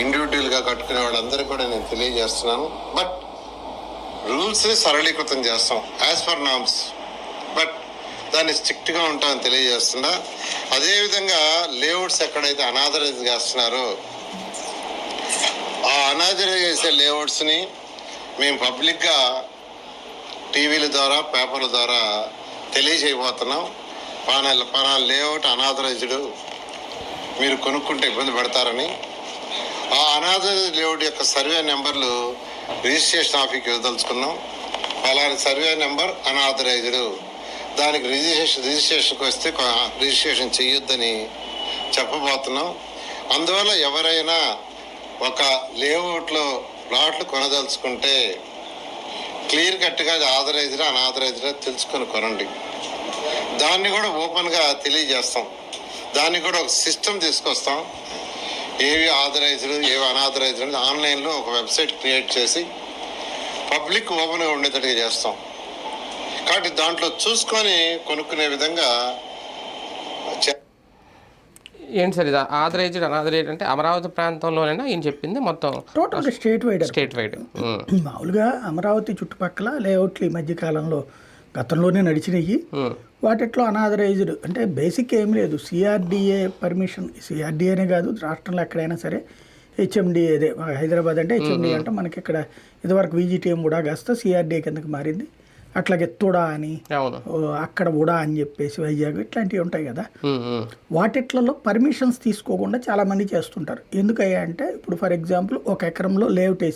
ఇండివిజువల్గా కట్టుకునే వాళ్ళందరికీ కూడా నేను తెలియజేస్తున్నాను. బట్ రూల్స్ని సరళీకృతం చేస్తాం యాజ్ పర్ నామ్స్, బట్ దాన్ని స్ట్రిక్ట్గా ఉంటామని తెలియజేస్తున్నా. అదేవిధంగా లేఅవుట్స్ ఎక్కడైతే అనాథరైజ్ చేస్తున్నారో ఆ అనాథరైజ్ చేసే లేఅవుట్స్ని మేము పబ్లిక్గా టీవీల ద్వారా పేపర్ల ద్వారా తెలియజేయబోతున్నాం. పలానా లేఅవుట్ అనాథరైజ్డ్, మీరు కొనుక్కుంటే ఇబ్బంది పడతారని. ఆ అనాథరైజ్డ్ లేఅవుట్ యొక్క సర్వే నెంబర్లు రిజిస్ట్రేషన్ ఆఫీస్కి ఇవ్వదలుచుకున్నాం. పలానా సర్వే నెంబర్ అనాథరైజ్డ్, దానికి రిజిస్ట్రేషన్కి వస్తే రిజిస్ట్రేషన్ చేయొద్దని చెప్పబోతున్నాం. అందువల్ల ఎవరైనా ఒక లేఅవుట్లో ప్లాట్లు కొనదలుచుకుంటే క్లియర్ కట్గా ఆథరైజ్డ్ అనాథరైజ్డ్ తెలుసుకొని కొనండి. దాన్ని కూడా ఓపెన్గా తెలియజేస్తాం. దాన్ని కూడా ఒక సిస్టమ్ తీసుకొస్తాం. ఏవి ఆథరైజ్డ్ ఏవి అనాథరైజ్డ్ ఆన్లైన్లో ఒక వెబ్సైట్ క్రియేట్ చేసి పబ్లిక్ ఓపెన్గా ఉండేటట్టుగా చేస్తాం. కాబట్టి దాంట్లో చూసుకొని కొనుక్కునే విధంగా ఏంటి సార్ ఇది ఆథరైజ్డ్ అనాథరైజ్డ్ అంటే అమరావతి ప్రాంతంలోనైనా ఈయన చెప్పింది మొత్తం టోటల్గా స్టేట్ వైడ్. మామూలుగా అమరావతి చుట్టుపక్కల లేఅవుట్లు ఈ మధ్య కాలంలో గతంలోనే నడిచినాయి. వాటిట్లో అనాథరైజ్డ్ అంటే బేసిక్ ఏం లేదు. సిఆర్డిఏ పర్మిషన్, సిఆర్డిఏనే కాదు రాష్ట్రంలో ఎక్కడైనా సరే హెచ్ఎండిఏ, అదే హైదరాబాద్ అంటే హెచ్ఎండిఏ అంటే మనకి ఇక్కడ ఇదివరకు విజిటిఎం కూడా కాస్త సిఆర్డిఏ కిందకి మారింది. అట్లాగే తుడా అని, అక్కడ ఉడా అని చెప్పేసి వైజాగ్ ఇట్లాంటివి ఉంటాయి కదా. వాటిట్లలో పర్మిషన్స్ తీసుకోకుండా చాలామంది చేస్తుంటారు. ఎందుకయ్యా అంటే ఇప్పుడు ఫర్ ఎగ్జాంపుల్ 1 ఎకరంలో లేఅవుట్